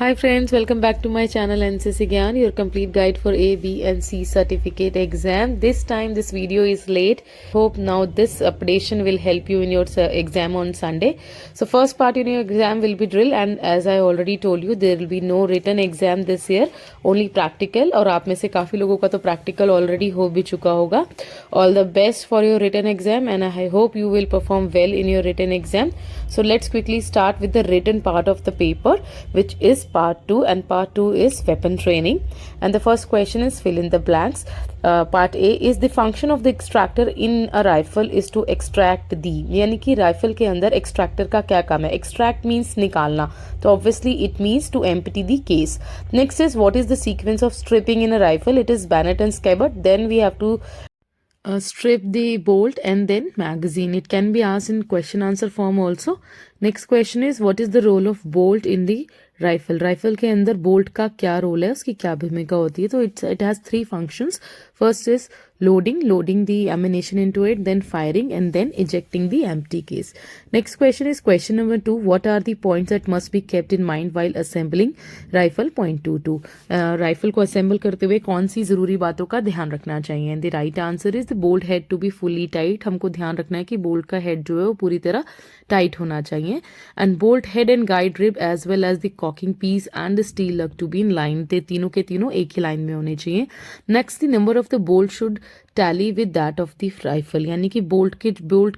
Hi friends, welcome back to my channel NCC Gyan, your complete guide for A, B and C certificate exam. This time this video is late. Hope now this updation will help you in your exam on Sunday. So first part in your exam will be drill, and as I already told you there will be no written exam this year, only practical. और आप में से काफ़ी लोगों का तो practical already हो भी चुका होगा. All the best for your written exam and I hope you will perform well in your written exam. So let's quickly start with the written part of the paper, which is part 2, and part 2 is weapon training. And the first question is fill in the blanks. Part A is the function of the extractor in a rifle is to extract the, यानी कि rifle के अंदर extractor का क्या काम है. Extract means निकालना, तो obviously it means to empty the case. Next is what is the sequence of stripping in a rifle. It is bayonet and scabbard, then we have to strip the bolt and then magazine. It can be asked in question answer form also. Next question is what is the role of bolt in the rifle. Rifle के अंदर bolt का क्या role है, उसकी क्या भूमिका होती है. तो it has three functions. First is loading the ammunition into it, then firing and then ejecting the empty case. Next question is question number 2. What are the points that must be kept in mind while assembling rifle? Point 22. Rifle को assemble करते हुए कौन सी जरूरी बातों का ध्यान रखना चाहिए. The right answer is the bolt head to be fully tight. हमको ध्यान रखना है कि बोल्ट का हेड जो है वो पूरी तरह टाइट होना चाहिए. And bolt head and guide rib as well as the cocking piece and the steel lug to be in line. ते तीनों के तीनों एक ही लाइन में होने चाहिए. Next the number of the bolt should tally with that of the rifle, यानी कि बोल्ट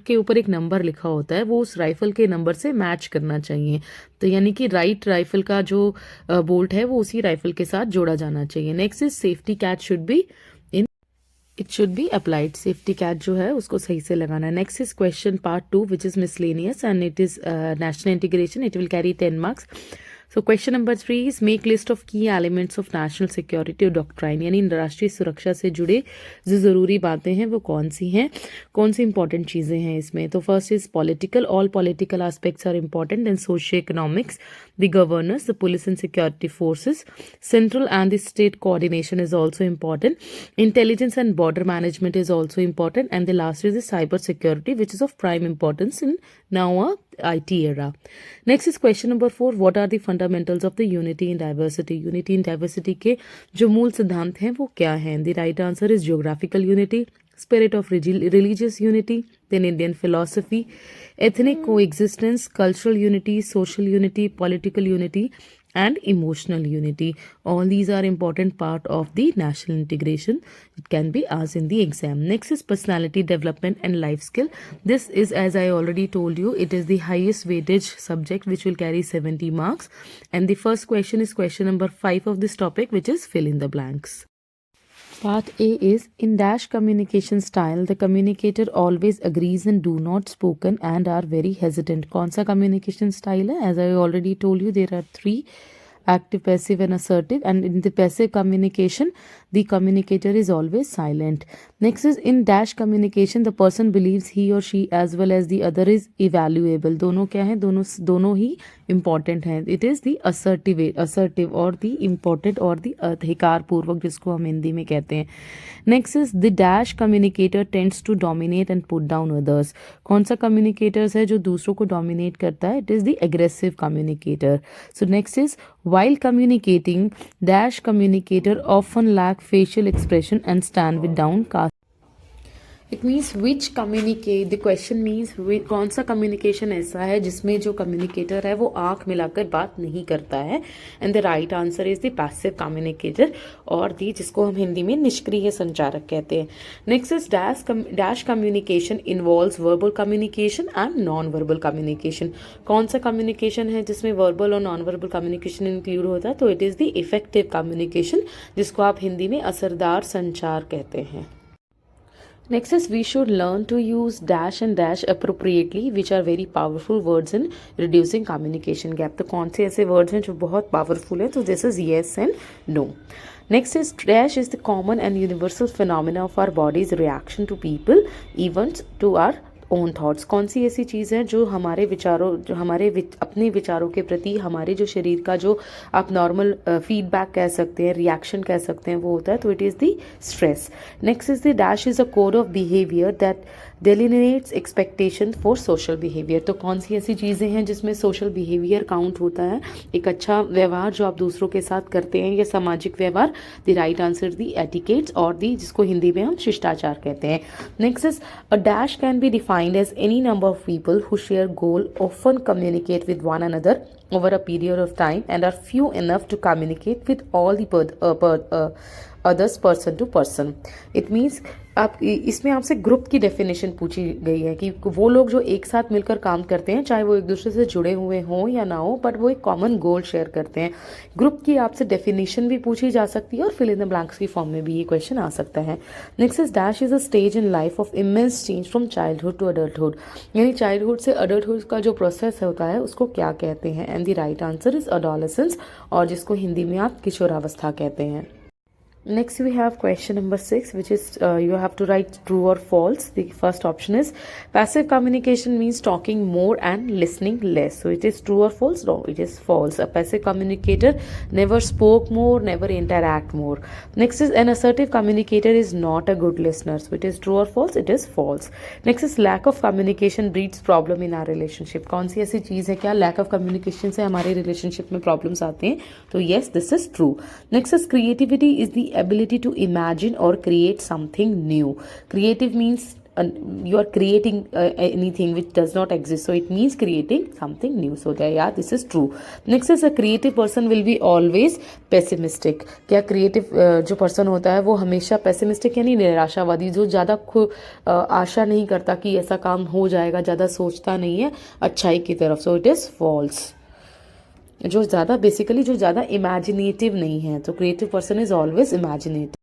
के ऊपर एक नंबर लिखा होता है, वो उस राइफल के नंबर से मैच करना चाहिए. तो यानी कि राइट राइफल का जो बोल्ट है वो उसी राइफल के साथ जोड़ा जाना चाहिए. Next is safety catch should be in, it should be applied. Safety catch जो है उसको सही से लगाना है. Next is question part 2 which is miscellaneous and it is national integration. It will carry 10 marks. So question number 3 is make list of key elements of national security doctrine, यानी राष्ट्रीय सुरक्षा से जुड़े जो ज़रूरी बातें हैं वो कौन सी हैं, कौन सी इंपॉर्टेंट चीज़ें हैं इसमें. तो first is political. All political aspects are important. And socio economics, the governance, the police and security forces, central and the state coordination is also important. Intelligence and border management is also important. And the last is the cyber security which is of prime importance in now a IT era. Next is question number 4. What are the fundamentals of the unity in diversity? Unity in diversity के जो मूल सिद्धांत हैं वो क्या हैं? The right answer is geographical unity, spirit of religious unity, then Indian philosophy, ethnic coexistence, cultural unity, social unity, political unity and emotional unity. All these are important part of the national integration. It can be asked in the exam. Next is personality development and life skill. This is, as I already told you, it is the highest weightage subject which will carry 70 marks. And the first question is question number 5 of this topic, which is fill in the blanks. Part A is in dash communication style the communicator always agrees and do not spoken and are very hesitant. कौन सा communication style है? As I already told you, there are 3: active, passive and assertive. And in the passive communication the communicator is always silent. Next is in dash communication the person believes he or she as well as the other is evaluable. दोनों क्या है? दोनों ही important हैं. It is the assertive और the important और the अधिकार पूर्वक जिसको हम हिंदी में कहते हैं. Next is the dash communicator tends to dominate and put down others. कौन सा communicators है जो दूसरों को dominate करता है? It is the aggressive communicator. So next is while communicating dash communicator often lack facial expression and stand with downcast. It means which communicate. The question means कौन सा कम्युनिकेशन ऐसा है जिसमें जो कम्युनिकेटर है वो आंख मिलाकर बात नहीं करता है. And the right answer is the passive communicator, और दी जिसको हम हिंदी में निष्क्रिय संचारक कहते हैं. Next is dash communication involves verbal communication and non verbal communication. कौन सा कम्युनिकेशन है जिसमें वर्बल और नॉन वर्बल कम्युनिकेशन इंक्लूड होता है? तो it is the effective communication, जिसको आप हिंदी में असरदार संचार कहते हैं. Next is we should learn to use dash and dash appropriately, which are very powerful words in reducing communication gap. तो कौन से ऐसे words हैं जो बहुत powerful हैं? तो this is yes and no. Next is dash is the common and universal phenomena of our body's reaction to people, events, to our own thoughts. कौन सी ऐसी चीज़ है जो हमारे विचारों, जो हमारे अपने विचारों के प्रति हमारे जो शरीर का जो आप नॉर्मल फीडबैक कह सकते हैं, रिएक्शन कह सकते हैं, वो होता है. तो it is the stress. Next is the dash is a code of behaviour that delineates expectation for social behaviour. तो कौन सी ऐसी चीज़ें हैं जिसमें सोशल बिहेवियर काउंट होता है, एक अच्छा व्यवहार जो आप दूसरों के साथ करते हैं, या सामाजिक व्यवहार। The right answer the etiquettes, और दी जिसको हिंदी में हम शिष्टाचार कहते हैं। Next is a dash can be defined as any number of people who share goal, often communicate with one another over a period of time and are few enough to communicate with all the others person to person. It means आप इसमें आपसे group की definition पूछी गई है कि वो लोग जो एक साथ मिलकर काम करते हैं, चाहे वो एक दूसरे से जुड़े हुए हों या ना हो, बट वो एक कॉमन गोल शेयर करते हैं। ग्रुप की आपसे डेफिनेशन भी पूछी जा सकती है और फिल इन द ब्लैंक्स की फॉर्म में भी ये क्वेश्चन आ सकता है। Next is dash is a stage in life of immense change from childhood to adulthood, यानी चाइल्डहुड से अडल्टहुड का जो प्रोसेस होता है उसको क्या कहते हैं? And the right answer is adolescence, और जिसको हिंदी में आप किशोरावस्था कहते हैं। Next we have question number 6, which is you have to write true or false. The first option is passive communication means talking more and listening less. So it is true or false? No, it is false. A passive communicator never spoke more, never interact more. Next is an assertive communicator is not a good listener. So it is true or false? It is false. Next is lack of communication breeds problem in our relationship. कौन सी ऐसी चीज़ है क्या lack of communication से हमारे relationship में problems आते हैं? तो yes, this is true. Next is creativity is the ability to imagine or create something new. Creative means you are creating anything which does not exist, so it means creating something new. So there, yeah, this is true. Next is a creative person will be always pessimistic. क्या creative जो person होता है वो हमेशा pessimistic यानी निराशावादी, जो ज़्यादा आशा नहीं करता कि ऐसा काम हो जाएगा, ज़्यादा सोचता नहीं है अच्छाई की तरफ. So it is false. जो ज़्यादा बेसिकली जो ज़्यादा इमेजिनेटिव नहीं है, तो creative person is always imaginative.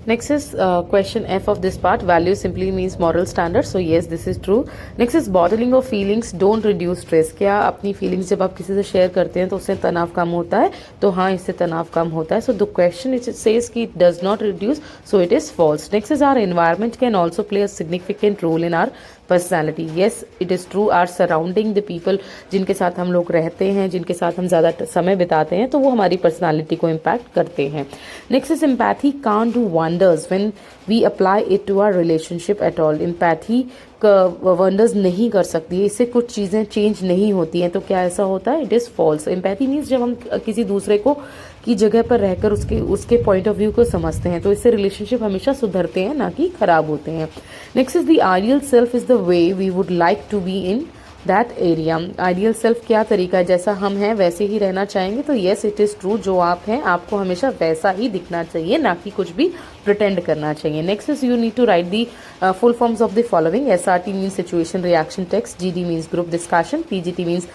Next is question F of this part. Value simply means moral standard. So yes, this is true. Next is bottling of feelings don't reduce stress. क्या अपनी feelings जब आप किसी से share करते हैं तो उससे तनाव कम होता है? तो हाँ, इससे तनाव कम होता है. So the question it says कि it does not reduce. So it is false. Next is our environment can also play a significant role in our personality. Yes, it is true. Our surrounding the people, जिनके साथ हम लोग रहते हैं, जिनके साथ हम ज़्यादा समय बिताते हैं, तो वो हमारी पर्सनैलिटी को इम्पैक्ट करते हैं. Next is empathy can't do wonders when we apply it to our relationship at all. Empathy wonders नहीं कर सकती है, इससे कुछ चीज़ें चेंज नहीं होती हैं. तो क्या ऐसा होता है? It is false. Empathy means जब हम किसी दूसरे को की जगह पर रहकर उसके पॉइंट ऑफ व्यू को समझते हैं, तो इससे रिलेशनशिप हमेशा सुधरते हैं, ना कि खराब होते हैं. Next is the ideal self is the way we would like to be in that area. Ideal self क्या तरीका है? जैसा हम हैं वैसे ही रहना चाहेंगे. तो येस, इट इज़ ट्रू. जो आप हैं आपको हमेशा वैसा ही दिखना चाहिए, ना कि कुछ भी प्रिटेंड करना चाहिए. Next is you need to write the full forms of the following. SRT means situation reaction text, GD means group discussion, PGT means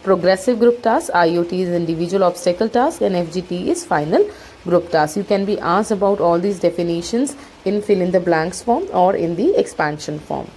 progressive group task, IOT is individual obstacle task, and FGT is final group task. You can be asked about all these definitions in fill in the blanks form or in the expansion form.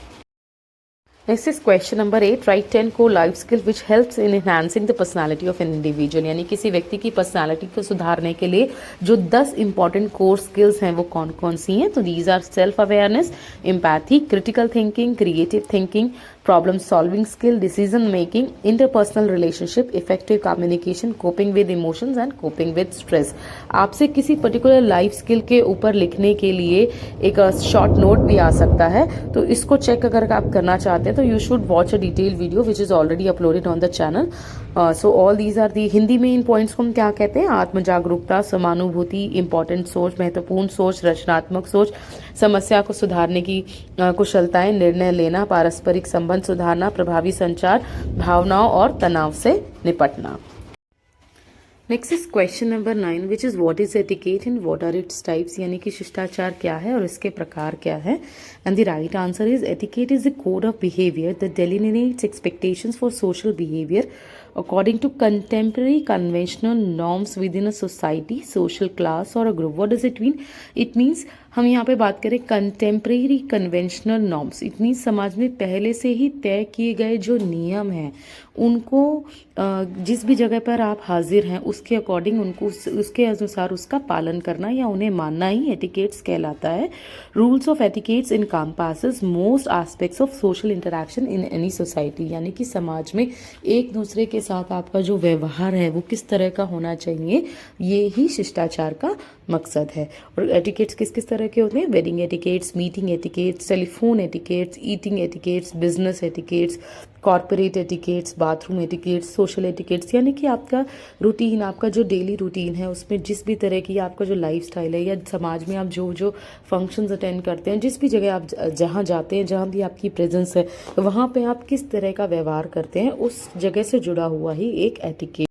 Next is question number 8. Write 10 core life skills which helps in enhancing the personality of an individual. यानी किसी व्यक्ति की personality को सुधारने के लिए जो 10 important core skills हैं वो कौन कौन सी हैं? तो these are self awareness, empathy, critical thinking, creative thinking, problem solving skill, decision making, interpersonal relationship, effective communication, coping with emotions and coping with stress. आपसे किसी पर्टिकुलर लाइफ स्किल के ऊपर लिखने के लिए एक शॉर्ट नोट भी आ सकता है, तो इसको चेक अगर आप करना चाहते हैं तो you should watch a detail video which is already uploaded on the channel. So all these are the. Hindi में इन पॉइंट्स को हम क्या कहते हैं? आत्म जागरूकता, समानुभूति, इंपॉर्टेंट सोच, महत्वपूर्ण सोच, रचनात्मक सोच, समस्या को सुधारने की कुशलताएं, निर्णय लेना, पारस्परिक संबंध सुधारना, प्रभावी संचार, भावनाओं और तनाव से निपटना. Next is question number 9, which is what is etiquette and what are its types. यानी कि शिष्टाचार क्या है और इसके प्रकार क्या है? And the right answer is etiquette is the code of behaviour that delineates expectations for social behaviour according to contemporary conventional norms within a society, social class or a group. What does it mean? It means हम यहाँ पे बात करें contemporary conventional norms. It means समाज में पहले से ही तय किए गए जो नियम हैं उनको जिस भी जगह पर आप हाजिर हैं उसके अकॉर्डिंग उनको उसके अनुसार उसका पालन करना या उन्हें मानना ही एटिकेट्स कहलाता है. Rules of etiquettes encompasses most aspects of social interaction in any society. यानी कि समाज में एक दूसरे के साथ आपका जो व्यवहार है वो किस तरह का होना चाहिए, ये ही शिष्टाचार का मकसद है। और एटिकेट्स किस किस तरह के होते हैं? Wedding etiquettes, meeting etiquettes, telephone etiquettes, eating etiquettes, business etiquettes, corporate etiquettes, bathroom etiquettes, social etiquettes, यानी कि आपका रूटीन, आपका जो डेली रूटीन है उसमें जिस भी तरह की आपका जो लाइफस्टाइल है, या समाज में आप जो जो फंक्शंस अटेंड करते हैं, जिस भी जगह आप जहाँ जाते हैं, जहाँ भी आपकी प्रेजेंस है, वहाँ पे आप किस तरह का व्यवहार करते हैं, उस जगह से जुड़ा हुआ ही एक etiquette.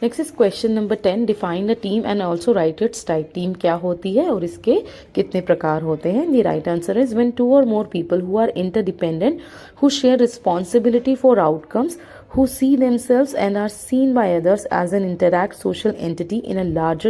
Next is question number 10, define the team and also write its type. Team क्या होती है और इसके कितने प्रकार होते हैं? The right answer is when two or more people who are interdependent, who share responsibility for outcomes, who see themselves and are seen by others as an interact social entity in a larger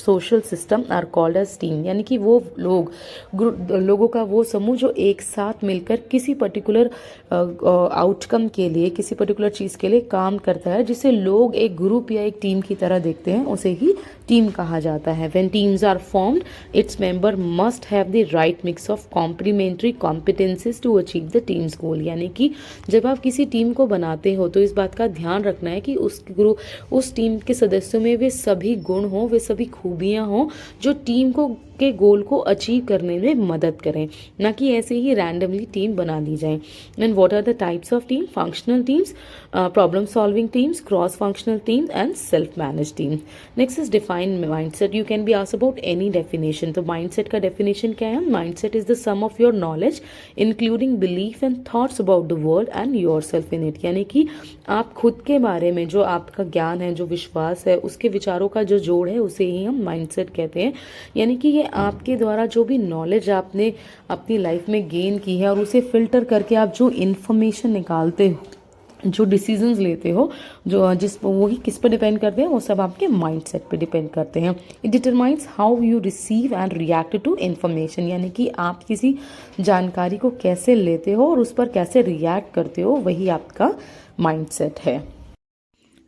social system are called as team। यानी कि वो लोगों का वो समूह जो एक साथ मिलकर किसी पर्टिकुलर आउटकम के लिए, किसी पर्टिकुलर चीज़ के लिए काम करता है, जिसे लोग एक ग्रुप या एक टीम की तरह देखते हैं, उसे ही टीम कहा जाता है। When teams are formed, its member must have the right mix of complementary competencies to achieve the team's goal। यानी कि जब आप किसी टीम को बनाते हो तो इस बात का ध्यान रखना है कि उस टीम के सदस्यों में वे सभी गुण हों, वे सभी खूबियां हों जो टीम के गोल को अचीव करने में मदद करें, ना कि ऐसे ही रैंडमली टीम बना ली जाए। And what are the types of team? Functional teams, problem solving teams, cross functional teams and self manage team. Next is define mindset. You can be asked about any definition. तो mindset का definition क्या है? Mindset is the sum of your knowledge including belief and thoughts about the world and yourself in it. यानी कि आप खुद के बारे में जो आपका ज्ञान है, जो विश्वास है, उसके विचारों का जो जोड़ है, उसे ही हम माइंडसेट कहते हैं। यानी कि ये आपके द्वारा जो भी नॉलेज आपने अपनी लाइफ में गेन की है और उसे फिल्टर करके आप जो इन्फॉर्मेशन निकालते हो, जो डिसीजंस लेते हो, जो वही किस पर डिपेंड करते हैं? वो सब आपके माइंडसेट पे डिपेंड करते हैं। It determines how you receive and react to information. यानी कि आप किसी जानकारी को कैसे लेते हो और उस पर कैसे रिएक्ट करते हो, वही आपका माइंडसेट है।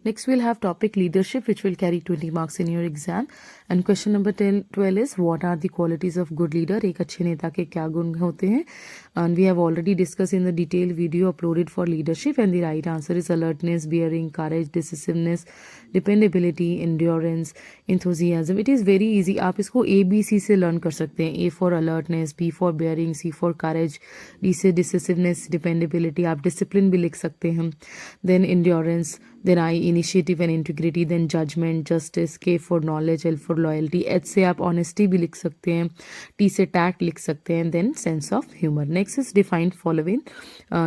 Next we'll have topic leadership, which will carry 20 marks in your exam. And question number 12 is what are the qualities of good leader? एक अच्छे नेता के क्या गुण होते हैं? And we have already discussed in the detailed video uploaded for leadership, and the right answer is alertness, bearing, courage, decisiveness, dependability, endurance, enthusiasm. It is very easy. आप इसको ABC से learn कर सकते हैं। A for alertness, B for bearing, C for courage, D से decisiveness, dependability, आप discipline भी लिख सकते हैं। Then endurance, then I initiative and integrity, then judgment, justice, K for knowledge, L for loyalty, H से आप honesty भी लिख सकते हैं, T से tact लिख सकते हैं, then sense of humor. Next is define following.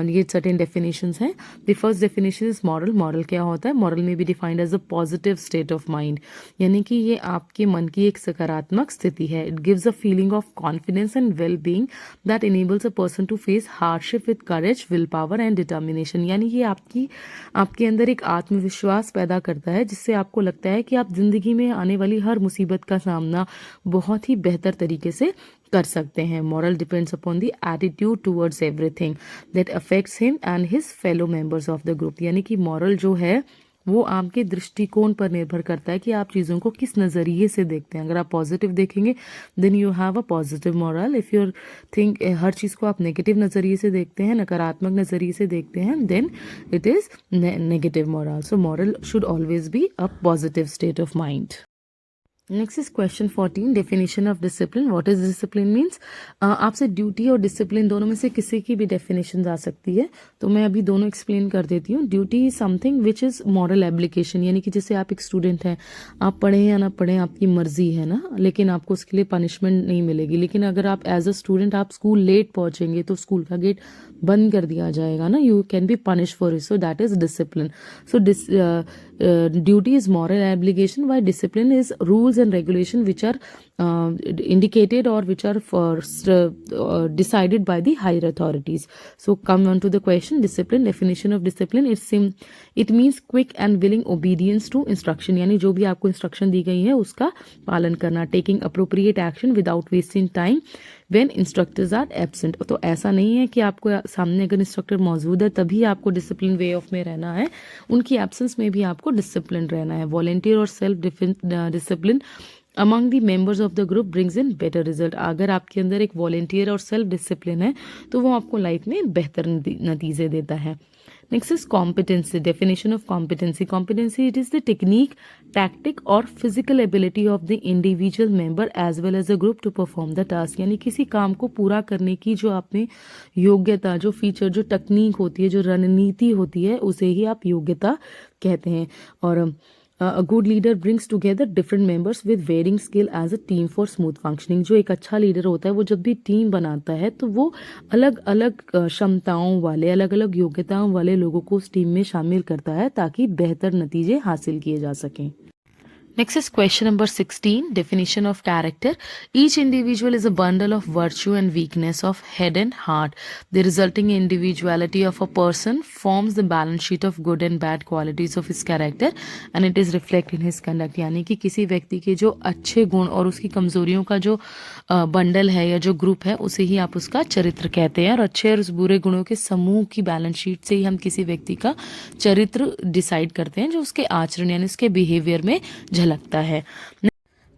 ये certain definitions हैं। The first definition is moral. Moral क्या होता है? Moral may be defined as a positive state of mind। यानी कि ये आपके मन की एक सकारात्मक स्थिति है। It gives a feeling of confidence and well-being that enables a person to face hardship with courage, willpower and determination। यानी ये आपके अंदर एक आत्मविश्वास पैदा करता है, जिससे आपको लगता है कि आप जिंदगी में आने वाली हर मुसीबत का सामना बहुत ही बेहतर तरीके से कर सकते हैं। Moral depends upon the attitude towards everything that affects him and his fellow members of the group. यानी कि मॉरल जो है वो आपके दृष्टिकोण पर निर्भर करता है कि आप चीज़ों को किस नज़रिए से देखते हैं। अगर आप पॉजिटिव देखेंगे then you have a positive moral. If your think हर चीज़ को आप नेगेटिव नज़रिए से देखते हैं, नकारात्मक नज़रिए से देखते हैं, then it is negative moral. So moral should always be a positive state of mind. Next is question 14, definition of discipline. What is discipline means? आपसे ड्यूटी और डिसिप्लिन दोनों में से किसी की भी डेफिनेशन आ सकती है, तो मैं अभी दोनों एक्सप्लेन कर देती हूँ। Duty is something which is moral application. यानी कि जैसे आप एक स्टूडेंट हैं, आप पढ़ें या ना पढ़ें आपकी मर्जी है ना, लेकिन आपको उसके लिए पनिशमेंट नहीं मिलेगी। लेकिन अगर आप एज अ स्टूडेंट आप स्कूल लेट पहुँचेंगे तो स्कूल का गेट बंद कर दिया जाएगा ना, you can be punish for it. So that is discipline. So duty is moral application, why discipline is rules and regulation which are indicated or which are decided by the higher authorities. So come on to the question, discipline. Definition of discipline, it means quick and willing obedience to instruction। यानी जो भी आपको instruction दी गई है उसका पालन करना। taking appropriate action without wasting time when instructors are absent। तो ऐसा नहीं है कि आपको सामने अगर इंस्ट्रक्टर मौजूद है तभी आपको डिसिप्लिन वे ऑफ में रहना है, उनकी एब्सेंस में भी आपको डिसिप्लिन रहना है। वॉलेंटियर और self discipline among the members of the group brings in better result. अगर आपके अंदर एक वॉलेंटियर और सेल्फ डिसिप्लिन है तो वो आपको लाइफ में बेहतर नतीजे देता है। Next is competency. Definition of competency. Competency, it is the technique, tactic or physical ability of the individual member as well as a group to perform the task. यानी किसी काम को पूरा करने की जो आप में योग्यता, जो फीचर, जो टेक्निक होती है, जो रणनीति होती है, उसे ही आप योग्यता कहते हैं. और a good leader brings together different members with varying skill as a team for smooth functioning. जो एक अच्छा लीडर होता है वो जब भी टीम बनाता है तो वो अलग अलग क्षमताओं वाले, अलग अलग योग्यताओं वाले लोगों को उस टीम में शामिल करता है ताकि बेहतर नतीजे हासिल किए जा सकें. Next is question number 16, definition of character. Each individual is a bundle of virtue and weakness of head and heart. The resulting individuality of a person forms the balance sheet of good and bad qualities of his character and it is reflected in his conduct. यानी कि किसी व्यक्ति के जो अच्छे गुण और उसकी कमजोरियों का जो बंडल है या जो ग्रुप है उसे ही आप उसका चरित्र कहते हैं. और अच्छे और बुरे गुणों के समूह की बैलेंस शीट से ही हम किसी व्यक्ति का चरित्र डिसाइड करते हैं जो उसके आचरण यानी उसके बिहेवियर में झलकता है.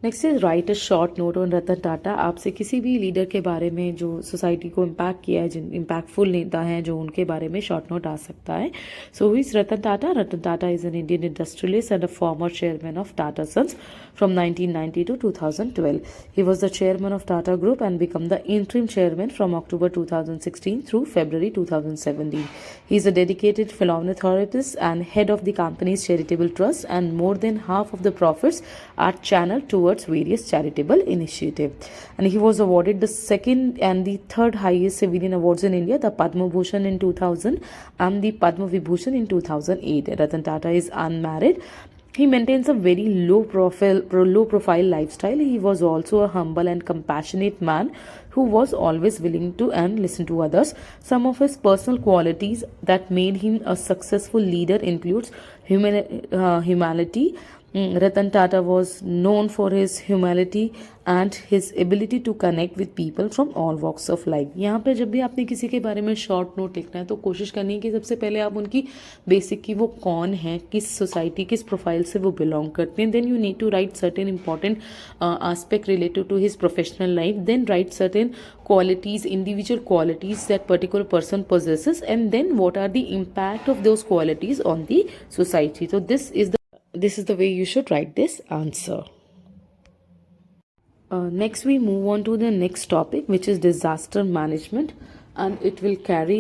Next is write a short note on Ratan Tata. आपसे किसी भी लीडर के बारे में जो सोसाइटी को इम्पैक्ट किया है, जिन इम्पैक्टफुल नेता हैं जो उनके बारे में शॉर्ट नोट आ सकता है. So who is Ratan Tata? Ratan Tata is an Indian industrialist and a former chairman of Tata sons from 1990 to 2012. He was the chairman of Tata Group and became the interim chairman from October 2016 through February 2017. He is a dedicated philanthropist and head of the company's charitable trust, and more than half of the profits are channeled towards various charitable initiatives. And he was awarded the second and the third highest civilian awards in India, the Padma Bhushan in 2000 and the Padma Vibhushan in 2008. Ratan Tata is unmarried. He maintains a very low profile lifestyle. He was also a humble and compassionate man who was always willing to and listen to others. Some of his personal qualities that made him a successful leader includes humanity. Ratan Tata was known for his humility and his ability to connect with people from all walks of life. यहाँ पे जब भी आपने किसी के बारे में short note लिखना है तो कोशिश करनी है कि सबसे पहले आप उनकी बेसिक की वो कौन है, किस सोसाइटी, किस प्रोफाइल से वो बिलोंग करते हैं. Then you need to write certain important aspect related to his professional life. Then write certain qualities, individual qualities that particular person possesses, and then what are the impact of those qualities on the society. So this is the way you should write this answer. Next we move on to the next topic, which is disaster management, and it will carry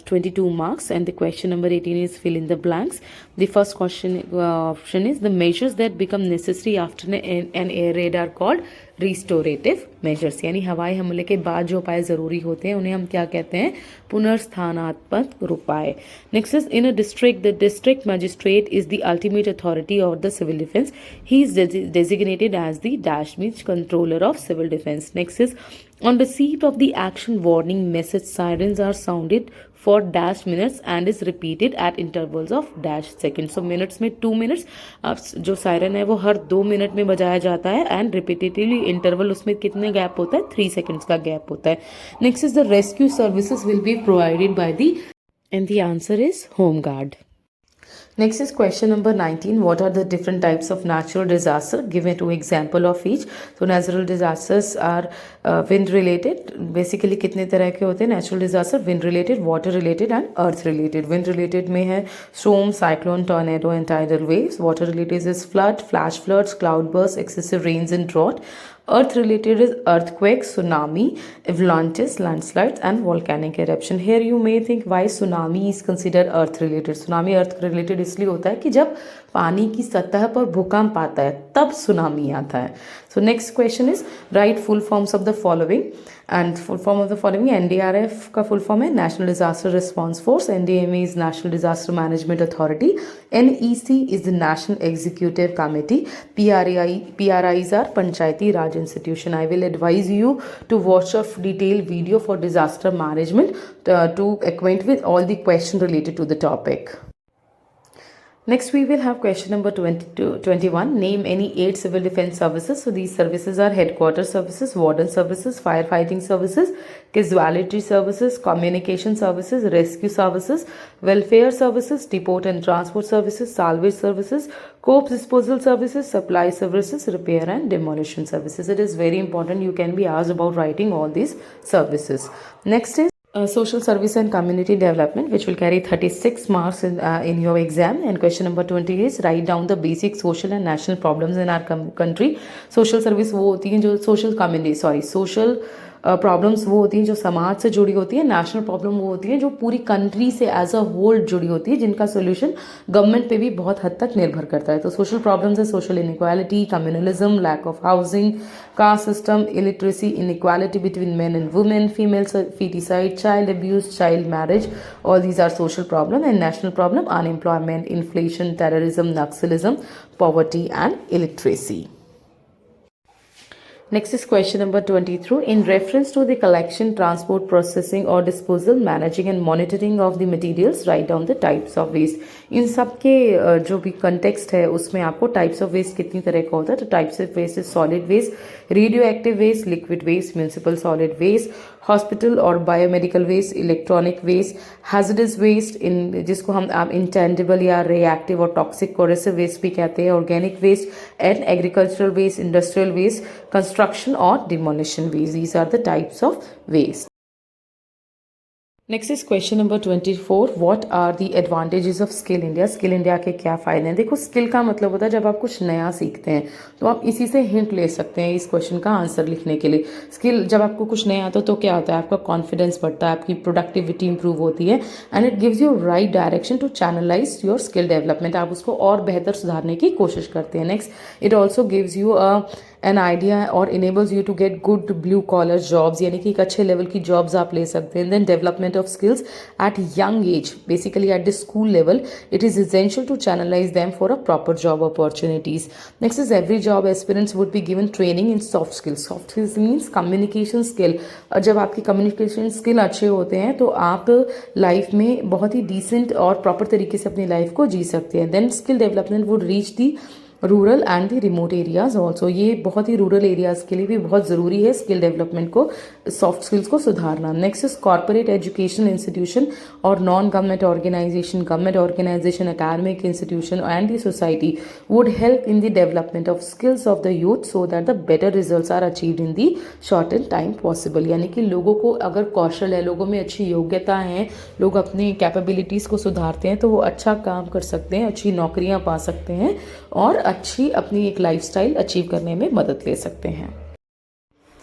22 marks, and the question number 18 is fill in the blanks. The first option is the measures that become necessary after an air raid are called restorative measures. यानी हवाई हमले के बाद जो उपाय ज़रूरी होते हैं उन्हें हम क्या कहते हैं? पुनर्स्थानात्मक उपाय. Next is in a district the district magistrate is the ultimate authority of the civil defence. He is designated as the dash means controller of civil defense. Next is on receipt of the action warning message, sirens are sounded for dash minutes and is repeated at intervals of dash seconds. So minutes में 2 minutes, अब जो siren है वो हर 2 minute में बजाया जाता है and repetitively interval उसमें कितने गैप होता है? 3 सेकेंड्स का गैप होता है. Next is the rescue services will be provided by the end the answer is home guard. Next is question number 19. What are the different types of natural disaster? Give 2 example of each. So natural disasters are wind related. Basically कितने तरह के होते हैं natural disaster? Wind related, water related and earth related. Wind related में है storm, cyclone, tornado and tidal waves. Water related is flood, flash floods, cloud bursts, excessive rains and drought. Earth related is earthquakes, tsunami, avalanches, landslides and volcanic eruption. Here you may think why tsunami is considered earth related. Tsunami earth related इसलिए होता है कि जब पानी की सतह पर भूकंप आता है तब सुनामी आता है. So next question is write full forms of the following, and full form of the following: NDRF का full form है National Disaster Response Force, NDMA is National Disaster Management Authority, NEC is the National Executive Committee, PRIs are Panchayati Raj Institution. I will advise you to watch a detailed video for disaster management to acquaint with all the questions related to the topic. Next we will have question number 21. Name any 8 civil defense services. So these services are headquarters services, warden services, firefighting services, casualty services, communication services, rescue services, welfare services, depot and transport services, salvage services, corpse disposal services, supply services, repair and demolition services. It is very important. You can be asked about writing all these services. Next is Social service and community development, which will carry 36 marks in your exam. And question number 20 is write down the basic social and national problems in our country. Social service वो होती हैं जो social problems वो होती हैं जो समाज से जुड़ी होती है. नेशनल प्रॉब्लम वो होती है जो पूरी कंट्री से एज अ होल जुड़ी होती है, जिनका सोल्यूशन गवर्नमेंट पे भी बहुत हद तक निर्भर करता है. तो सोशल प्रॉब्लम्स है social inequality, communalism, lack of housing, caste system, illiteracy, inequality between men and women, female feticide, child abuse, child marriage. All these are social problem. And national problem, unemployment, inflation, terrorism, Naxalism, poverty and illiteracy. Next is question number 23. In reference to the collection, transport, processing or disposal, managing and monitoring of the materials, write down the types of waste. इन सब के जो भी context है उसमें आपको types of waste कितनी तरह का होता है. तो types of waste is solid waste, radioactive waste, liquid waste, municipal solid waste, hospital और biomedical waste, electronic waste, hazardous waste इन जिसको हम इंटेंजिबल या रिएक्टिव और टॉक्सिक कोरेसिव वेस्ट भी कहते हैं, organic waste and agricultural waste, industrial waste, construction और demolition waste. These are the types of waste. Next is question number 24. What are the advantages of skill India. Skill India के क्या फ़ायदे हैं. देखो, skill का मतलब होता है जब आप कुछ नया सीखते हैं तो आप इसी से हिंट ले सकते हैं इस क्वेश्चन का आंसर लिखने के लिए. स्किल जब आपको कुछ नया आता है तो क्या होता है, आपका कॉन्फिडेंस बढ़ता है, आपकी प्रोडक्टिविटी इंप्रूव होती है and it gives you right direction to channelise your skill development. आप उसको और बेहतर सुधारने की कोशिश करते हैं. Next, it also gives you an idea और enables you to get good blue collar jobs, यानी कि एक अच्छे लेवल की जॉब्स आप ले सकते हैं. Then development of skills at young age, basically at the school level, it is essential to channelize them for a proper job opportunities. Next is every job aspirants would be given training in soft skills. Soft skills means communication skill. जब आपकी communication skill अच्छे होते हैं तो आप life में बहुत ही decent और प्रॉपर तरीके से अपनी लाइफ को जी सकते हैं. Then skill development would reach the rural and the remote areas also. ये बहुत ही रूरल एरियाज के लिए भी बहुत ज़रूरी है स्किल डेवलपमेंट को, सॉफ्ट स्किल्स को सुधारना. Next is corporate education institution और non government organisation, government organisation, academic institution and the society would help in the development of skills of the youth so that the better results are achieved in the short time possible. यानी कि लोगों को अगर कौशल है, लोगों में अच्छी योग्यता है, लोग अपनी कैपेबिलिटीज़ को सुधारते हैं तो वो अच्छा काम कर सकते हैं, अच्छी नौकरियां पा सकते हैं और अच्छी अपनी एक लाइफस्टाइल अचीव करने में मदद ले सकते हैं.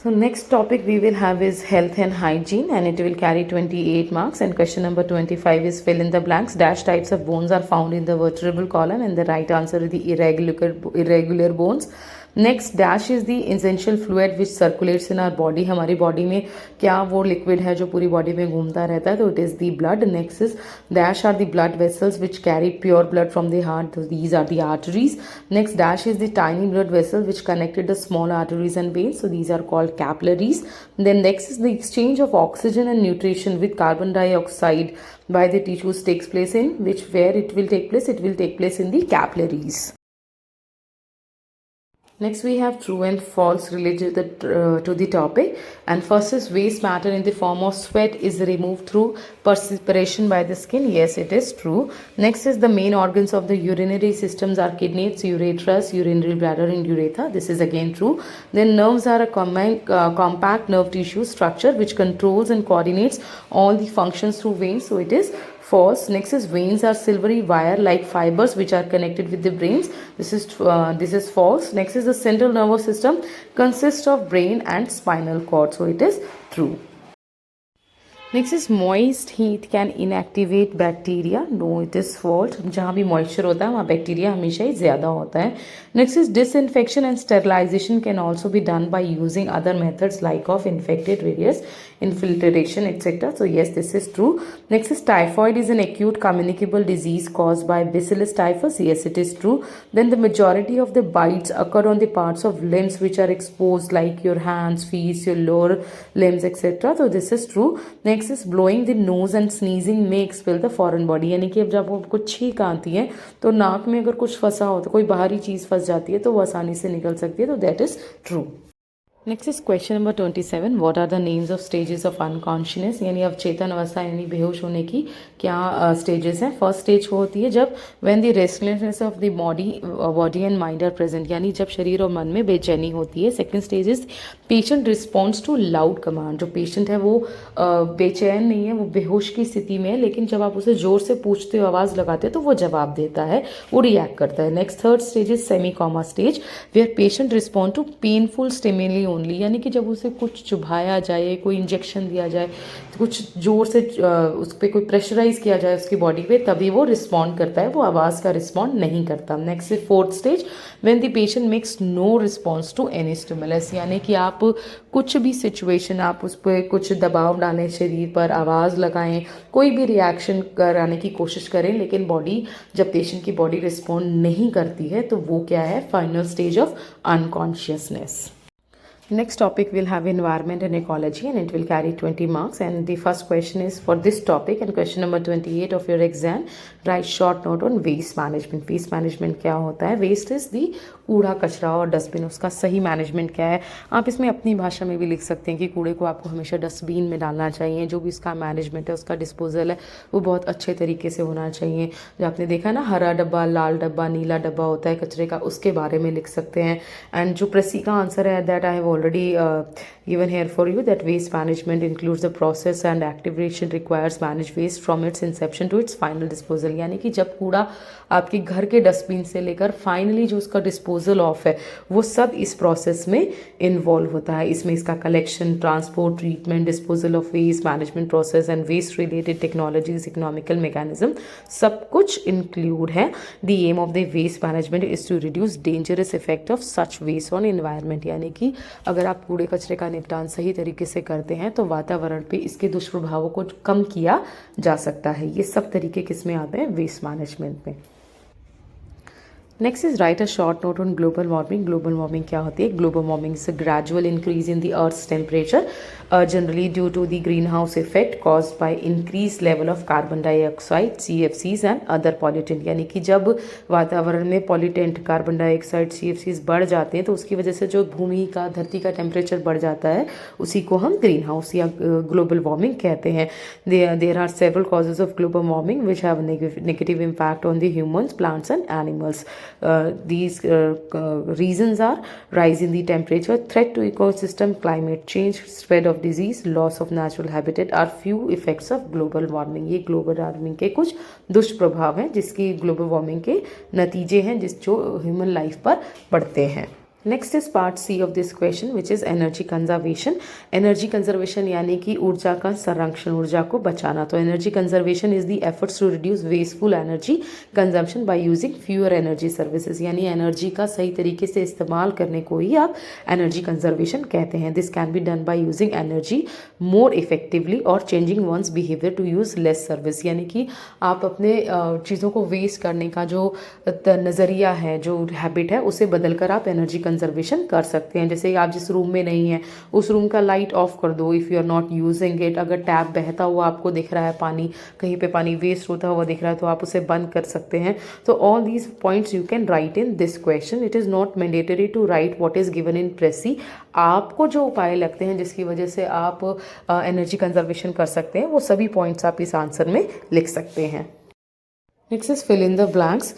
So next topic we will have is health and hygiene and it will carry 28 marks and question number 25 is fill in the blanks. Dash types of bones are found in the vertebral column and the right answer is the irregular bones. Next dash is the essential fluid which circulates in our body. हमारी body में क्या वो liquid है जो पूरी body में घूमता रहता है, तो it is the blood. Next is dash are the blood vessels which carry pure blood from the heart, these are the arteries. Next dash is the tiny blood vessels which connected the small arteries and veins, so these are called capillaries. Then next is the exchange of oxygen and nutrition with carbon dioxide by the tissues takes place in which, where it will take place, it will take place in the capillaries. Next we have true and false related to the topic, and first is waste matter in the form of sweat is removed through perspiration by the skin. Yes, it is true. Next is the main organs of the urinary systems are kidneys, ureters, urinary bladder and urethra. This is again true. Then nerves are a compact nerve tissue structure which controls and coordinates all the functions through veins, so it is false. Next is veins are silvery wire like fibers which are connected with the brains. This is false. Next is the central nervous system consists of brain and spinal cord, so it is true. Next is moist heat can inactivate bacteria. No, it is fault. जहाँ भी moisture होता है वहाँ bacteria हमेशा ही ज़्यादा होता है. Next is disinfection and sterilization can also be done by using other methods like of infected various infiltration etc. So yes, this is true. Next is typhoid is an acute communicable disease caused by Bacillus typhus. Yes, it is true. Then the majority of the bites occur on the parts of limbs which are exposed like your hands, feet, your lower limbs etc. So this is true. Next is blowing the nose and sneezing may expel the foreign body. यानी कि अब जब आपको छींक आती है तो नाक में अगर कुछ फंसा हो तो कोई बाहरी चीज़ फंस जाती है तो वो आसानी से निकल सकती है, तो that is true. Next is question number 27. What are the names of stages of unconsciousness, यानी अवचेतन अवस्था यानी बेहोश होने की क्या स्टेजेस हैं. फर्स्ट स्टेज वो होती है जब when the restlessness of the body and mind are present, यानी जब शरीर और मन में बेचैनी होती है. Second stage is patient response to loud command. जो पेशेंट है वो बेचैन नहीं है, वो बेहोश की स्थिति में है, लेकिन जब आप उसे जोर से पूछते हो, आवाज़ लगाते हो, तो वो जवाब देता है, वो रिएक्ट करता है. Next third stage is semi coma stage where patient respond to painful stimuli only, यानी कि जब उसे कुछ चुभाया जाए, कोई इंजेक्शन दिया जाए, कुछ जोर से उस पर कोई प्रेशराइज किया जाए उसकी बॉडी पे, तभी वो रिस्पॉन्ड करता है, वो आवाज़ का रिस्पॉन्ड नहीं करता. Next is fourth stage when the patient makes no response to any stimulus, यानी कि आप कुछ भी सिचुएशन, आप उस पर कुछ दबाव डालें, शरीर पर आवाज़ लगाएं, कोई भी रिएक्शन कराने की कोशिश करें, लेकिन बॉडी, जब पेशेंट की बॉडी रिस्पॉन्ड नहीं करती है, तो वो क्या है, final stage of unconsciousness. Next topic we'll have environment and ecology, and it will carry 20 marks, and the first question is for this topic, and question number 28 of your exam. Write short note on waste management. Waste management क्या होता है? Waste is the कूड़ा कचरा और dustbin, उसका सही management क्या है. आप इसमें अपनी भाषा में भी लिख सकते हैं कि कूड़े को आपको हमेशा डस्टबिन में डालना चाहिए, जो भी उसका मैनेजमेंट है, उसका डिस्पोजल है, वो बहुत अच्छे तरीके से होना चाहिए. जो आपने देखा ना, हरा डब्बा, लाल डब्बा, नीला डब्बा होता है कचरे का, उसके बारे में लिख सकते हैं. एंड जो प्रसी का आंसर है, that I have already given here for you, that waste management includes the process and activation requires manage waste from its inception to its final disposal, यानी कि जब कूड़ा आपके घर के डस्टबिन से लेकर फाइनली जो उसका डिस्पोजल ऑफ है, वो सब इस प्रोसेस में इन्वॉल्व होता है. इसमें इसका collection, transport, treatment, disposal of waste, management process and waste related technologies, economical mechanism, सब कुछ इंक्लूड है. The aim of the waste management is to reduce dangerous effect of such waste on environment, यानी कि अगर आप कूड़े कचरे का निपटान सही तरीके से करते हैं तो वातावरण पे इसके दुष्प्रभावों को कम किया जा सकता है. ये सब तरीके किस में आते हैं? वेस्ट मैनेजमेंट में. Next is write a short note on global warming. Global warming क्या होती है? Global warming is a gradual increase in the earth's temperature generally due to the green house effect caused by increase level of carbon dioxide, CFCs and other pollutant, यानी कि जब वातावरण में pollutant, carbon dioxide, CFCs बढ़ जाते हैं, तो उसकी वजह से जो भूमि का, धरती का टेम्परेचर बढ़ जाता है, उसी को हम ग्रीन हाउस या ग्लोबल वार्मिंग कहते हैं. There are several causes of global warming which have negative impact on the humans, plants and animals. These reasons are rise in the temperature, threat to ecosystem, climate change, spread of disease, loss of natural habitat are few effects of global warming. ये global warming के कुछ दुष्प्रभाव हैं, जिसकी global warming के नतीजे हैं, जो ह्यूमन लाइफ पर पड़ते हैं. Next is part C of this question which is energy conservation. Energy conservation यानी कि ऊर्जा का संरक्षण, ऊर्जा को बचाना. तो energy conservation is the efforts to reduce wasteful energy consumption by using fewer energy services, यानी एनर्जी का सही तरीके से इस्तेमाल करने को ही आप एनर्जी कंजर्वेशन कहते हैं. This can be done by using energy more effectively और changing one's behaviour to use less service, यानी कि आप अपने चीज़ों को वेस्ट करने का जो नज़रिया है, जो हैबिट है, उसे बदलकर आप एनर्जी कंजर्वेशन कर सकते हैं. जैसे आप जिस रूम में नहीं है, उस रूम का लाइट ऑफ कर दो if you are not using it. अगर टैप बहता हुआ आपको दिख रहा है, पानी कहीं पे पानी वेस्ट होता हुआ दिख रहा है, तो आप उसे बंद कर सकते हैं. तो all these points you can write in this question. It is not mandatory to write what is given in precis. आपको जो उपाय लगते हैं जिसकी वजह से आप एनर्जी कंजर्वेशन कर सकते हैं, वो सभी पॉइंट्स आप इस आंसर में लिख सकते हैं. Next is fill in the blanks.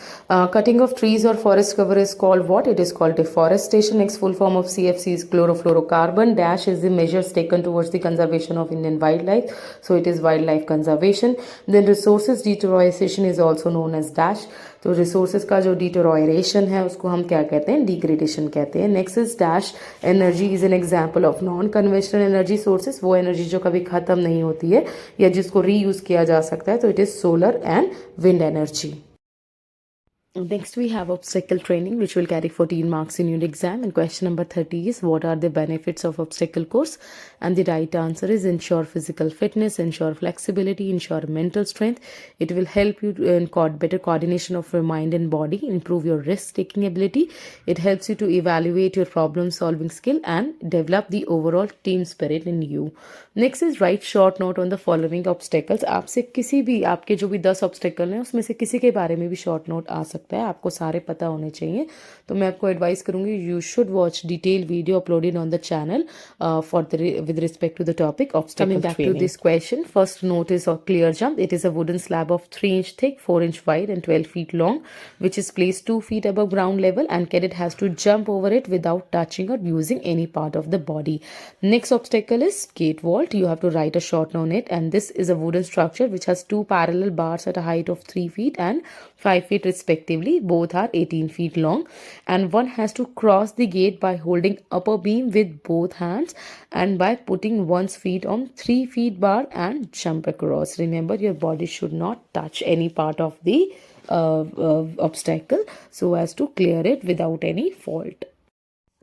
Cutting of trees or forest cover is called what? It is called deforestation. Next full form of CFC is chlorofluorocarbon. Dash is the measures taken towards the conservation of Indian wildlife. So it is wildlife conservation. Then resources deterioration is also known as dash. तो resources का जो डिटोरायरेशन है उसको हम क्या कहते हैं? Degradation कहते हैं. Next is dash. Energy is an example of non conventional energy sources. वो एनर्जी जो कभी खत्म नहीं होती है या जिसको रीयूज किया जा सकता है, तो it is solar and wind energy. Next we have obstacle training, which will carry 14 marks in your exam, and question number 30 is what are the benefits of obstacle course, and the right answer is ensure physical fitness, ensure flexibility, ensure mental strength. It will help you in better coordination of your mind and body, improve your risk taking ability. It helps you to evaluate your problem solving skill and develop the overall team spirit in you. Next is write short note on the following obstacles. आपसे किसी भी, आपके जो भी 10 obstacle हैं उसमें से किसी के बारे में भी short note आ सकता सकता है, आपको सारे पता होने चाहिए। तो मैं आपको एडवाइस करूंगी you should watch detail video uploaded on the channel for the with respect to the topic obstacle training. Coming back to this question, first note is a clear jump. It is a wooden slab of 3 inch thick, 4 inch wide and 12 feet long, which is placed 2 feet above ground level, and cadet has to jump over it without touching or using any part of the body. Next obstacle is gate vault. You have to write a short note on it, and this is a wooden structure which has 2 parallel bars at a height of 3 feet and 5 feet respectively. Both are 18 feet long, and one has to cross the gate by holding upper beam with both hands and by putting one's feet on 3 feet bar and jump across. Remember, your body should not touch any part of the obstacle so as to clear it without any fault.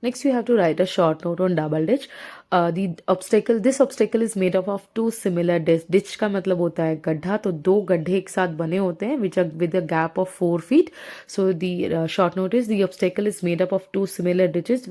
Next, you have to write a short note on double ditch. This obstacle is made up of 2 similar ditch. Ditch का मतलब होता है गड्ढा, तो 2 गड्ढे एक साथ बने होते हैं which are with a gap of 4 feet. So the short note is the obstacle is made up of 2 similar ditches,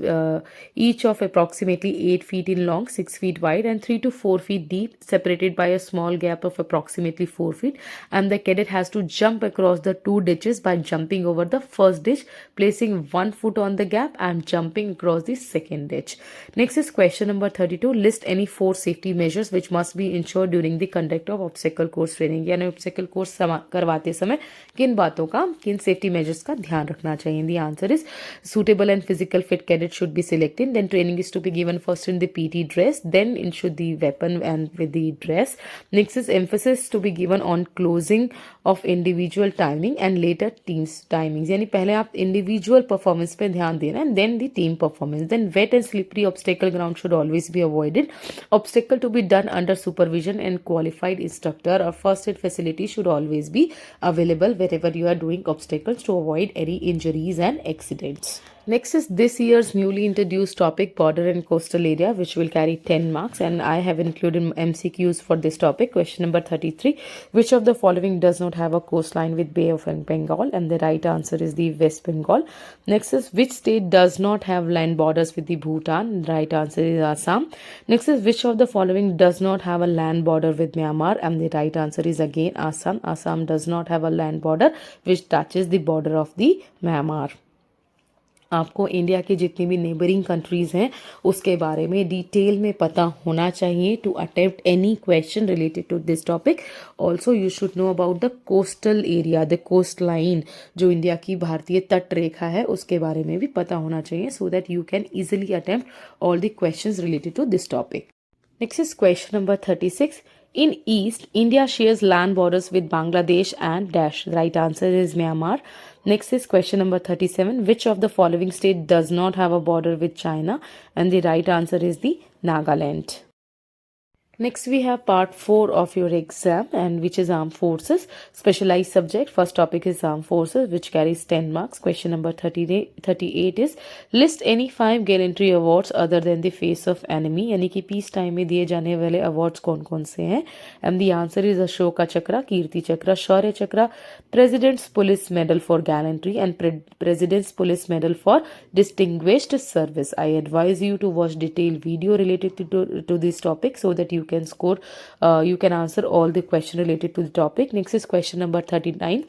each of approximately 8 feet in long, 6 feet wide, and 3 to 4 feet deep, separated by a small gap of approximately 4 feet. And the cadet has to jump across the 2 ditches by jumping over the first ditch, placing 1 foot on the gap, and jumping across the second ditch. Next is question number 32. List any 4 safety measures which must be ensured during the conduct of obstacle course training. यानी obstacle course करवाते समय किन बातों का, किन safety measures का ध्यान रखना चाहिए. The answer is suitable and physical fit cadet should be selected. Then training is to be given first in the PT dress, then ensure the weapon and with the dress. Next is emphasis to be given on closing of individual timing and later teams timings. यानी पहले आप individual performance पे ध्यान देना and then the team performance. Then wet and slippery obstacle ground should always be avoided. Obstacle to be done under supervision and qualified instructor. Or first aid facility should always be available wherever you are doing obstacles to avoid any injuries and accidents. Next is this year's newly introduced topic, border and coastal area, which will carry 10 marks, and I have included MCQs for this topic. Question number 33. Which of the following does not have a coastline with Bay of Bengal? And the right answer is the West Bengal. Next is which state does not have land borders with the Bhutan? The right answer is Assam. Next is which of the following does not have a land border with Myanmar? And the right answer is again Assam. Assam does not have a land border which touches the border of the Myanmar. आपको India की जितनी भी neighbouring countries हैं उसके बारे में detail में पता होना चाहिए to attempt any question related to this topic. Also you should know about the coastal area, the coast line, जो इंडिया की भारतीय तट रेखा है उसके बारे में भी पता होना चाहिए so that you can easily attempt all the questions related to this topic. Next is question number 36. In East, India shares land borders with Bangladesh and dash. The right answer is Myanmar. Next is question number 37. Which of the following state does not have a border with China? And the right answer is the Nagaland. Next we have part 4 of your exam, and which is armed forces specialized subject. First topic is armed forces, which carries 10 marks. Question number 38 is list any 5 gallantry awards other than the face of enemy. यानी कि peace time में दिए जाने वाले awards कौन कौन से हैं. And the answer is Ashoka Chakra, Kirti Chakra, Shaurya Chakra, president's police medal for gallantry and president's police medal for distinguished service. I advise you to watch detail video related to this topic so that you can score, you can answer all the question related to the topic. Next is question number 39.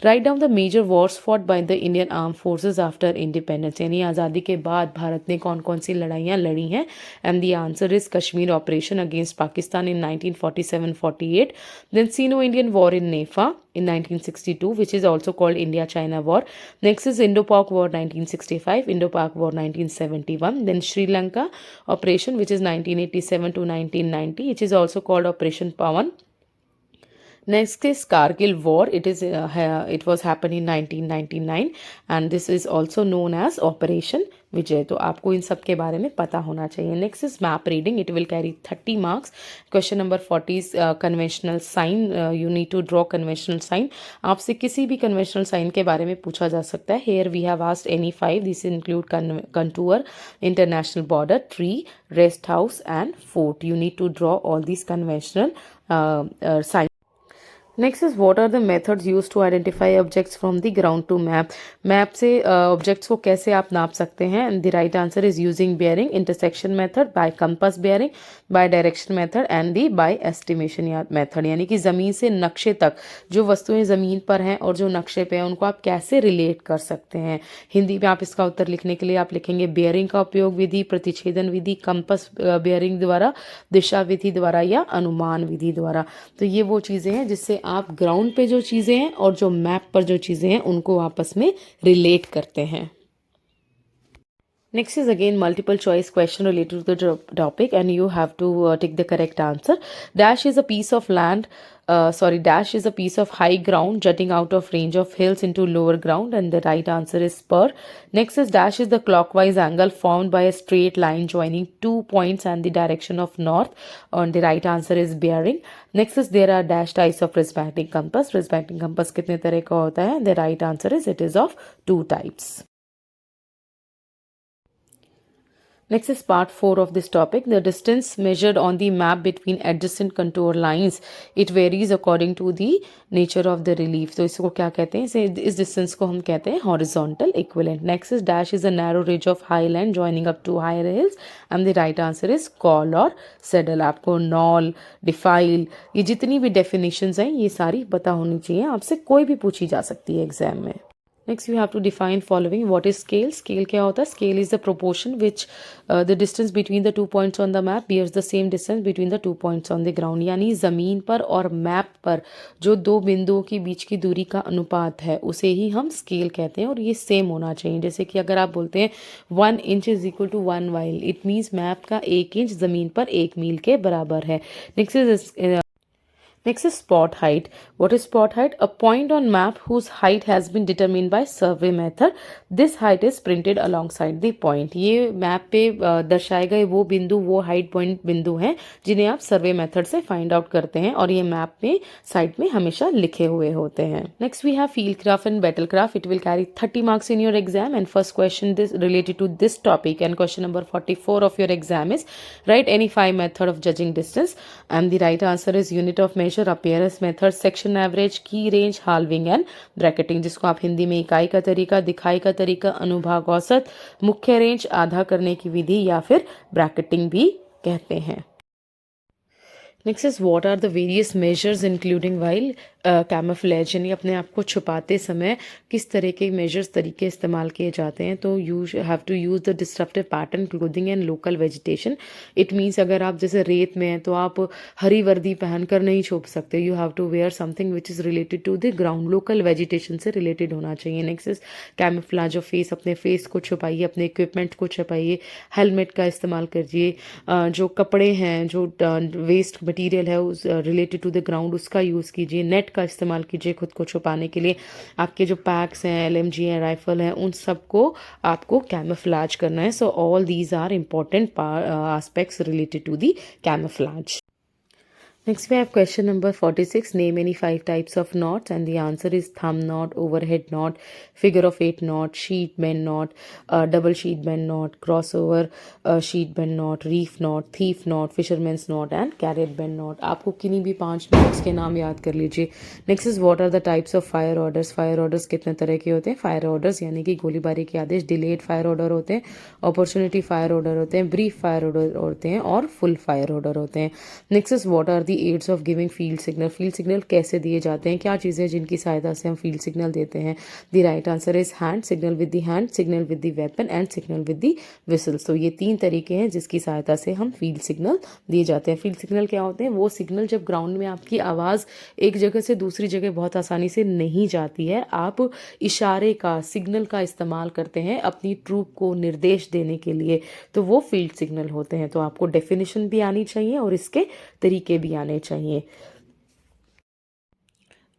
Write down the major wars fought by the Indian Armed Forces after independence. यानी आज़ादी के बाद भारत ने कौन कौन सी लड़ाइयाँ लड़ी हैं. And the answer is Kashmir operation against Pakistan in 1947-48. Then Sino-Indian War in Nefa in 1962, which is also called India-China War. Next is Indo-Pak War 1965, Indo-Pak War 1971. Then Sri Lanka Operation, which is 1987 to 1990, which is also called Operation Pawan. Next is Kargil War. It was happened in 1999 and this is also known as Operation विजय. तो आपको इन सब के बारे में पता होना चाहिए. Next is map reading. It will carry 30 marks. Question number 40 is conventional sign. You need to draw conventional sign. आपसे किसी भी कन्वेंशनल साइन के बारे में पूछा जा सकता है. Here we have asked any 5. This include contour, international border, tree, rest house and fort. You need to draw all these conventional sign. Next is what are the methods use to identify objects from the ground to map. Map से objects को कैसे आप नाप सकते हैं। And the right answer is using bearing, intersection method, by compass bearing, by direction method and the bye estimation या method. यानी कि ज़मीन से नक्शे तक जो वस्तुएं ज़मीन पर हैं और जो नक्शे पे हैं उनको आप कैसे रिलेट कर सकते हैं। हिंदी में आप इसका उत्तर लिखने के लिए आप लिखेंगे बेयरिंग का उपयोग विधि, प्रतिच्छेदन विधि, कंपास बेयरिंग द्वारा, दिशा विधि द्वारा या अनुमान विधि द्वारा। तो ये वो चीज़ें हैं जिससे आप ग्राउंड पे जो चीज़ें हैं और जो मैप पर जो चीज़ें हैं उनको आपस में रिलेट करते हैं। Next is again multiple choice question related to the topic and you have to take the correct answer. Dash is a piece of land, dash is a piece of high ground jutting out of range of hills into lower ground and the right answer is spur. Next is dash is the clockwise angle formed by a straight line joining two points and the direction of north and the right answer is bearing. Next is there are dash types of wrist-bending compass. Wrist-bending compass कितने तरह का होता है? The right answer is it is of two types. Next is part 4 of this topic. The distance measured on the map between adjacent contour lines. It varies according to the nature of the relief. तो इसको क्या कहते हैं? इस distance को हम कहते हैं horizontal equivalent. Next is dash is a narrow ridge of highland joining up to higher hills. And the right answer is col और saddle. आपको knoll, defile, ये जितनी भी definitions हैं ये सारी पता होनी चाहिए. आपसे कोई भी पूछी जा सकती है एग्जाम में. Next you have to define following. What is scale? Scale क्या होता है? Scale is the proportion which the distance between the 2 points on the map bears the same distance between the 2 points on the ground. यानी ज़मीन पर और map पर जो दो बिंदुओं के बीच की दूरी का अनुपात है उसे ही हम स्केल कहते हैं और ये सेम होना चाहिए. जैसे कि अगर आप बोलते हैं 1 inch is equal to 1 mile, it means map का 1 इंच ज़मीन पर 1 मील के बराबर है. Next is spot height. What is spot height? A point on map whose height has been determined by survey method. This height is printed alongside the point. ये map पे दर्शाए गए वो बिंदु, वो हाइट पॉइंट बिंदु हैं जिन्हें आप सर्वे मेथड से फाइंड आउट करते हैं और ये मैप में साइड में हमेशा लिखे हुए होते हैं. Next we have field craft and battle craft. It will carry 30 marks in your exam and first question this related to this topic and question number 44 of your exam is write any 5 method of judging distance and the right answer is unit of measure, appearance method, section average, की range, halving and bracketing, जिसको आप हिंदी में इकाई का तरीका, दिखाई का तरीका, अनुभाग औसत, मुख्य रेंज, आधा करने की विधि या फिर ब्रैकेटिंग भी कहते हैं. Next is what are the various measures including while camouflage, यानी अपने आप को छुपाते समय किस तरह के मेजर्स तरीके इस्तेमाल किए जाते हैं. तो you have to use the disruptive pattern clothing and local vegetation. It means अगर आप जैसे रेत में हैं तो आप हरी वर्दी पहनकर नहीं छुप सकते. You have to wear something which is related to the ground, local vegetation से रिलेटेड होना चाहिए. Next is camouflage of face, अपने फेस को छुपाइए, अपने इक्विपमेंट को छुपाइए, हेलमेट का इस्तेमाल करिए, जो कपड़े हैं, जो वेस्ट मटीरियल है उस रिलेटेड टू द ग्राउंड उसका यूज़ कीजिए, नेट का इस्तेमाल कीजिए खुद को छुपाने के लिए. आपके जो पैक्स हैं, LMG हैं, राइफल हैं, उन सबको आपको कैमोफ्लेज करना है. So all these are important aspects related to the camouflage. Next we have question number 46. Name any 5 types of knots and the answer is thumb knot, overhead knot, figure of 8 knot, sheet bend knot, double sheet bend knot, crossover sheet bend knot, reef knot, thief knot, fisherman's knot and carrot bend knot. आपको किन्हीं भी 5 knots के नाम याद कर लीजिए. Next is what are the types of fire orders. Fire orders कितने तरह के होते हैं? Fire orders यानी कि गोलीबारी के आदेश, delayed fire order होते हैं, opportunity fire order होते हैं, brief fire order होते हैं और full fire order होते हैं. Next is what are the aids of giving field signal. Field signal कैसे दिए जाते हैं, क्या चीज़ें जिनकी सहायता से हम फील्ड सिग्नल देते हैं. The right answer is hand, signal with the hand, signal with the weapon and signal with the whistles. तो ये 3 तरीके हैं जिसकी सहायता से हम फील्ड सिग्नल दिए जाते हैं. फील्ड सिग्नल क्या होते हैं? वो सिग्नल जब ग्राउंड में आपकी आवाज़ एक जगह से दूसरी जगह बहुत आसानी से नहीं जाती है, आप इशारे का, सिग्नल का इस्तेमाल करते हैं अपनी ट्रूप को निर्देश देने के लिए, तो वो फील्ड सिग्नल होते हैं. तो आपको डेफिनेशन भी आनी चाहिए और इसके तरीके भी आने चाहिए.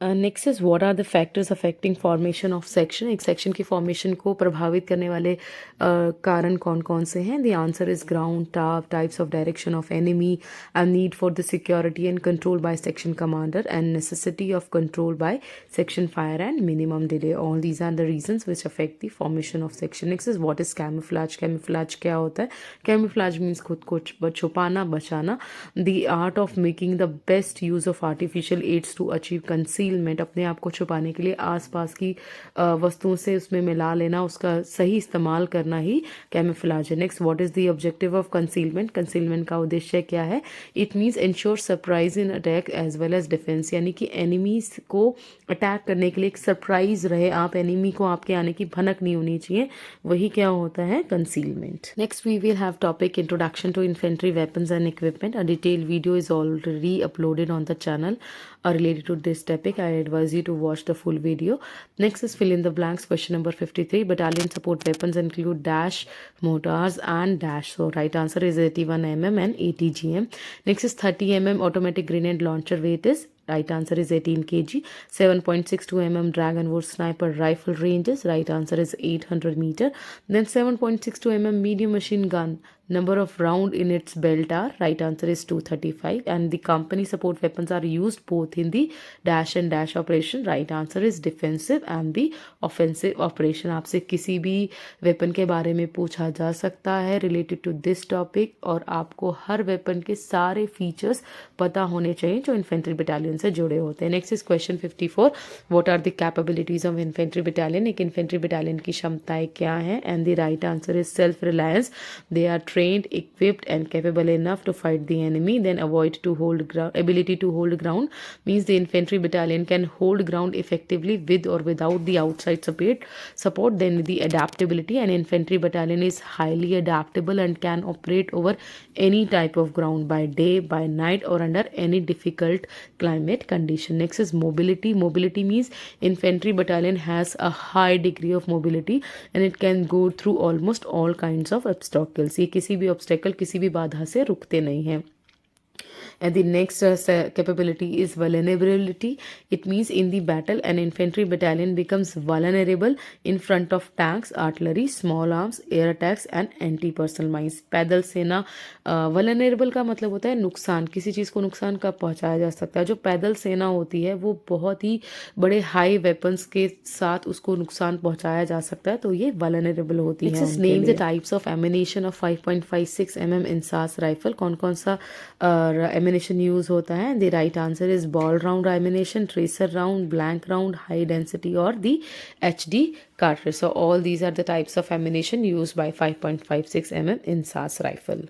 Next is what are the factors affecting formation of section. एक सेक्शन की फॉर्मेशन को प्रभावित करने वाले कारण कौन कौन से हैं? The answer is ground, top, types of direction of enemy, and need for the security and control by section commander, and necessity of control by section fire and minimum delay. All these are the reasons which affect the formation of section. Next is what is camouflage. Camouflage क्या होता है? Camouflage means खुद को छुपाना, बचाना. The art of making the best use of artificial aids to achieve concealment. अपने आप को छुपाने के लिए आसपास की वस्तुओं से उसमें मिला लेना, उसका सही इस्तेमाल करना ही कैमोफ्लेज है. Next, what is the objective of concealment. Concealment का उद्देश्य क्या है? It means ensure surprise in attack as well as defence. यानी कि एनिमीज को अटैक करने के लिए एक सरप्राइज रहे, आप एनिमी को आपके आने की भनक नहीं होनी चाहिए, वही क्या होता है? Concealment. Next we will have topic introduction to infantry weapons and equipment. A detailed video is already uploaded on the channel related to this topic. I advise you to watch the full video. Next is fill in the blanks. Question number 53. Battalion support weapons include dash, mortars and dash. So right answer is 81 mm and 80 gm. Next is 30 mm automatic grenade launcher. Weight is, right answer is 18 kg. 7.62 mm Dragon Wood sniper rifle ranges. Right answer is 800 meter. Then 7.62 mm medium machine gun. Number of round in its belt are, right answer is 235. And the company support weapons are used both in the dash and dash operation. Right answer is defensive and the offensive operation. आपसे किसी भी weapon के बारे में पूछा जा सकता है रिलेटेड टू दिस टॉपिक, और आपको हर वेपन के सारे फीचर्स पता होने चाहिए जो इन्फेंट्री बटालियन से जुड़े होते हैं. Next is question 54. What are the capabilities of infantry battalion. एक इन्फेंट्री बटालियन की क्षमताएं क्या हैं? And the right answer is self reliance. They are trained, equipped and capable enough to fight the enemy. Then ability to hold ground means the infantry battalion can hold ground effectively with or without the outside support. Then the adaptability, an infantry battalion is highly adaptable and can operate over any type of ground by day, by night or under any difficult climate condition. Next is mobility. Mobility means infantry battalion has a high degree of mobility and it can go through almost all kinds of obstacles. ये किसी भी obstacle, किसी भी बाधा से रुकते नहीं हैं. And the next capability is vulnerability. It means in the battle an infantry battalion becomes vulnerable in front of tanks, artillery, small arms, air attacks and anti-personnel mines. पैदल सेना vulnerable का मतलब होता है नुकसान, किसी चीज़ को नुकसान कब पहुंचाया जा सकता है. जो पैदल सेना होती है वो बहुत ही बड़े हाई वेपन्स के साथ उसको नुकसान पहुंचाया जा सकता है, तो ये vulnerable होती है. Name the types of ammunition of 5.56 mm INSAS rifle. कौन कौन सा एमिनेशन यूज होता है? The right answer is ball round ammunition, tracer round, blank round, high density और the HD cartridge. So all these are the types of ammunition used by 5.56 mm INSAS rifle.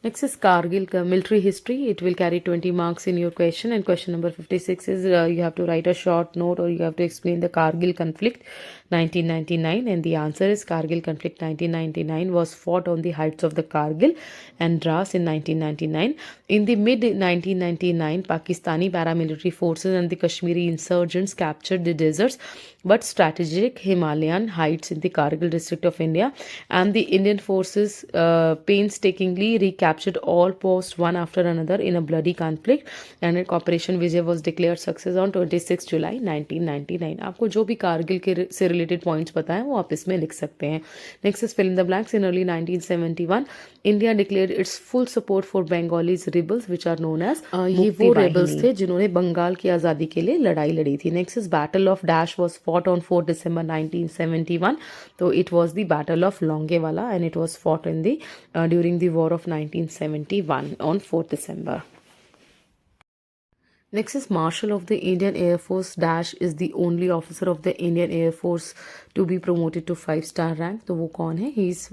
Next is Kargil military history. It will carry 20 marks in your question, and question number 56 is you have to write a short note or you have to explain the Kargil conflict 1999, and the answer is Kargil conflict 1999 was fought on the heights of the Kargil and Dras in 1999. In the mid 1999, Pakistani paramilitary forces and the Kashmiri insurgents captured the deserts but strategic Himalayan heights in the Kargil district of India, and the Indian forces painstakingly recaptured all posts one after another in a bloody conflict, and Operation Vijay was declared success on 26 July 1999. आपको जो भी कारगिल के से related points पता है वो आप इसमें लिख सकते हैं. Next is fill in the blanks. In early 1971 India declared its full support for Bengalis rebels which are known as, ये वो रेबल्स थे जिन्होंने बंगाल की आज़ादी के लिए लड़ाई लड़ी थी. Next is battle of dash was fought on 4 December 1971. So it was the Battle of Longewala and it was fought in the during the War of 1971 on 4th December. Next is Marshal of the Indian Air Force dash is the only officer of the Indian Air Force to be promoted to 5-star rank. तो वो कौन है? He is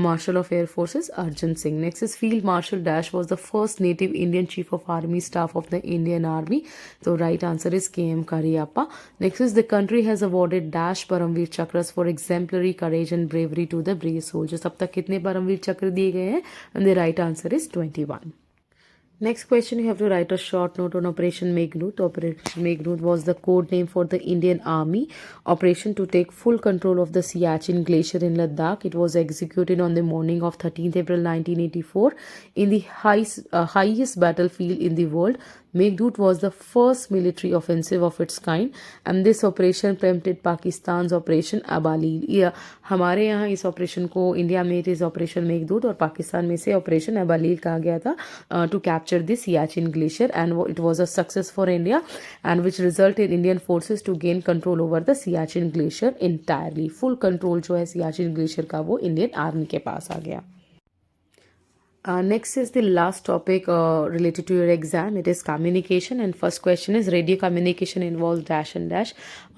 Marshal of Air Forces Arjun Singh. Next is Field Marshal dash was the first native Indian Chief of Army Staff of the Indian Army. So right answer is KM Kariyappa. Next is the country has awarded dash Paramveer Chakras for exemplary courage and bravery to the brave soldiers. अब तक कितने परमवीर चक्र दिए गए हैं? And the right answer is 21. Next question, you have to write a short note on Operation Meghnoot. Operation Meghnoot was the code name for the Indian Army operation to take full control of the Siachen Glacier in Ladakh. It was executed on the morning of 13th April 1984 in the highest battlefield in the world, Meghdut was the first military offensive of its kind, and this operation preempted Pakistan's Operation Abalil. हमारे यहाँ इस operation को India में it is operation Meghdoot और पाकिस्तान में से operation अबालील कहा गया था to capture the Siachen glacier and it was a success for India and which result in Indian forces to gain control over the Siachen glacier entirely. Full control जो है Siachen glacier का वो इंडियन आर्मी के पास आ गया. Next is the last topic related to your exam. It is communication, and first question is radio communication involves dash and dash.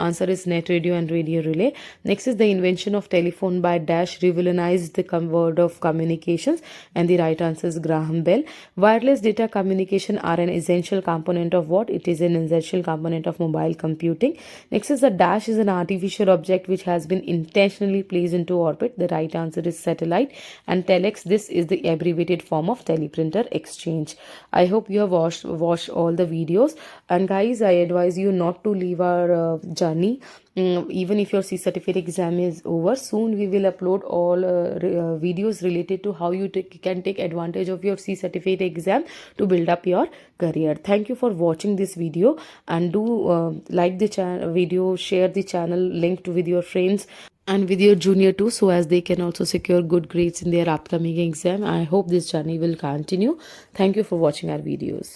Answer is net radio and radio relay. Next is the invention of telephone by dash revolutionized the world of communications, and the right answer is Graham Bell. Wireless data communication are an essential component of what? It is an essential component of mobile computing. Next is the dash is an artificial object which has been intentionally placed into orbit. The right answer is satellite. And telex, this is the abbreviated form of teleprinter exchange. I hope you have watched all the videos, and guys, I advise you not to leave our journey. Even if your C certificate exam is over, soon we will upload all videos related to how you can take advantage of your C certificate exam to build up your career. Thank you for watching this video, and do like the video, share the channel link with your friends and with your junior too, so as they can also secure good grades in their upcoming exam. I hope this journey will continue. Thank you for watching our videos.